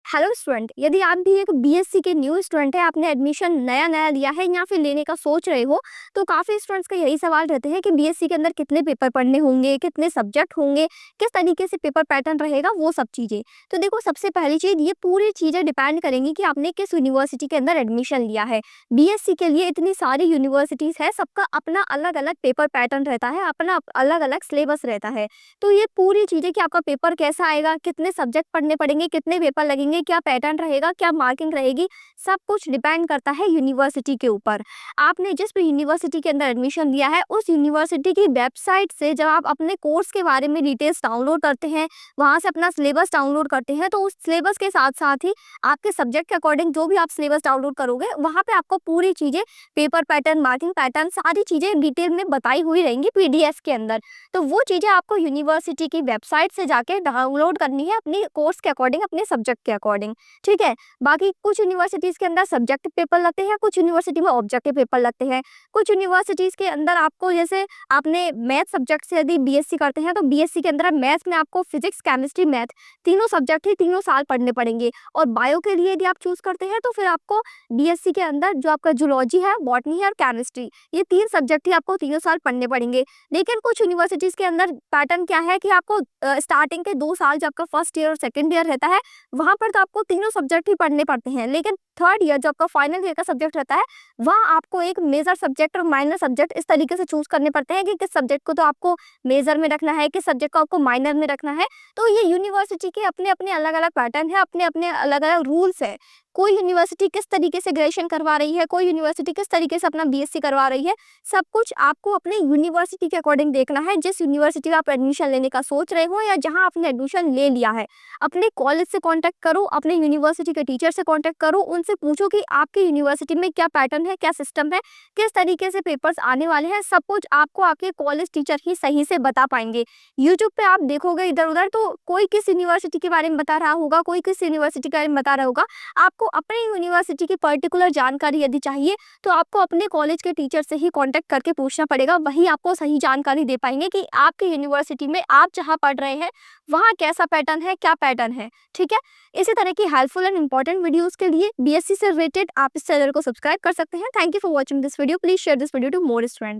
Hello student, यदि आप भी एक बीएससी के न्यू स्टूडेंट है, आपने एडमिशन नया लिया है या फिर लेने का सोच रहे हो, तो काफ़ी स्टूडेंट्स का यही सवाल रहते हैं कि बीएससी के अंदर कितने पेपर पढ़ने होंगे, कितने सब्जेक्ट होंगे, किस तरीके से पेपर पैटर्न रहेगा, वो सब चीज़ें। तो देखो, सबसे पहली चीज़, ये पूरी चीज़ें डिपेंड करेंगी कि आपने किस यूनिवर्सिटी के अंदर एडमिशन लिया है। बीएससी के लिए इतनी सारी यूनिवर्सिटीज़ है, सबका अपना अलग अलग पेपर पैटर्न रहता है, अपना अलग अलग सिलेबस रहता है। तो ये पूरी चीज़ें कि आपका पेपर कैसा आएगा, कितने सब्जेक्ट पढ़ने पड़ेंगे, कितने पेपर लगेंगे, क्या पैटर्न रहेगा, क्या मार्किंग रहेगी, सब कुछ डिपेंड करता है यूनिवर्सिटी के ऊपर। आपने जिस भी यूनिवर्सिटी के अंदर एडमिशन लिया है, उस यूनिवर्सिटी की वेबसाइट से जब आप अपने कोर्स के बारे में डिटेल्स डाउनलोड करते हैं, वहाँ से अपना सिलेबस डाउनलोड करते हैं, तो उस सिलेबस के साथ ही आपके सब्जेक्ट के अकॉर्डिंग जो भी आप सिलेबस डाउनलोड करोगे, वहाँ पे आपको पूरी चीज़ें, पेपर पैटर्न, मार्किंग पैटर्न, सारी चीज़ें डिटेल में बताई हुई रहेंगी पीडीएफ के अंदर। तो वो चीज़ें आपको यूनिवर्सिटी की वेबसाइट से जाके डाउनलोड करनी है, अपनी कोर्स के अकॉर्डिंग, अपने सब्जेक्ट के अकॉर्डिंग। ठीक है। बाकी कुछ यूनिवर्सिटीज के अंदर सब्जेक्टिव पेपर लगते हैं, कुछ यूनिवर्सिटी में ऑब्जेक्टिव पेपर लगते हैं। कुछ यूनिवर्सिटीज के अंदर आपको, जैसे आपने मैथ सब्जेक्ट से यदि बीएससी करते हैं, तो बीएससी के अंदर मैथ्स में आपको फिजिक्स, केमिस्ट्री, मैथ तीनों सब्जेक्ट ही तीनों साल पढ़ने पड़ेंगे। और बायो के लिए यदि आप चूज करते हैं, तो फिर आपको बीएससी के अंदर जो आपका जूलॉजी है, बॉटनी है और केमिस्ट्री, ये 3 सब्जेक्ट ही आपको तीनों साल पढ़ने पड़ेंगे। लेकिन कुछ यूनिवर्सिटीज के अंदर पैटर्न क्या है कि आपको स्टार्टिंग के 2 साल, जब आपका फर्स्ट ईयर और सेकेंड ईयर रहता है, वहाँ पर तो आपको तीनों सब्जेक्ट ही पढ़ने पड़ते हैं। लेकिन थर्ड ईयर, जो आपका फाइनल ईयर का सब्जेक्ट रहता है, वहाँ आपको एक मेजर सब्जेक्ट और माइनर सब्जेक्ट इस तरीके से चूज करने पड़ते हैं कि किस सब्जेक्ट को तो आपको मेजर में रखना है, किस सब्जेक्ट को आपको माइनर में रखना है। तो ये यूनिवर्सिटी के अपने अपने अलग अलग पैटर्न है, अपने अपने अलग अलग रूल्स है। कोई यूनिवर्सिटी किस तरीके से ग्रेजुएशन करवा रही है, कोई यूनिवर्सिटी किस तरीके से अपना बीएससी करवा रही है, सब कुछ आपको अपने यूनिवर्सिटी के अकॉर्डिंग देखना है। जिस यूनिवर्सिटी में आप एडमिशन लेने का सोच रहे हो या जहाँ आपने एडमिशन ले लिया है, अपने कॉलेज से कांटेक्ट करो, अपने यूनिवर्सिटी के टीचर से कांटेक्ट करो, उनसे पूछो कि आपकी यूनिवर्सिटी में क्या पैटर्न है, क्या सिस्टम है, किस तरीके से पेपर्स आने वाले हैं। सब कुछ आपको आपके कॉलेज टीचर ही सही से बता पाएंगे। यूट्यूब पे आप देखोगे इधर उधर, तो कोई किस यूनिवर्सिटी के बारे में बता रहा होगा, कोई किस यूनिवर्सिटी के बारे में बता रहा होगा। आपको अपनी यूनिवर्सिटी की पर्टिकुलर जानकारी यदि चाहिए, तो आपको अपने कॉलेज के टीचर से ही कांटेक्ट करके पूछना पड़ेगा। वही आपको सही जानकारी दे पाएंगे कि आपकी यूनिवर्सिटी में, आप जहां पढ़ रहे हैं, वहां कैसा पैटर्न है, क्या पैटर्न है। ठीक है। इसी तरह की हेल्पफुल एंड इंपॉर्टेंट वीडियोस के लिए बीएससी से रिलेटेड आप इस चैनल को सब्सक्राइब कर सकते हैं। Thank you for watching this video. Please share this video to more students.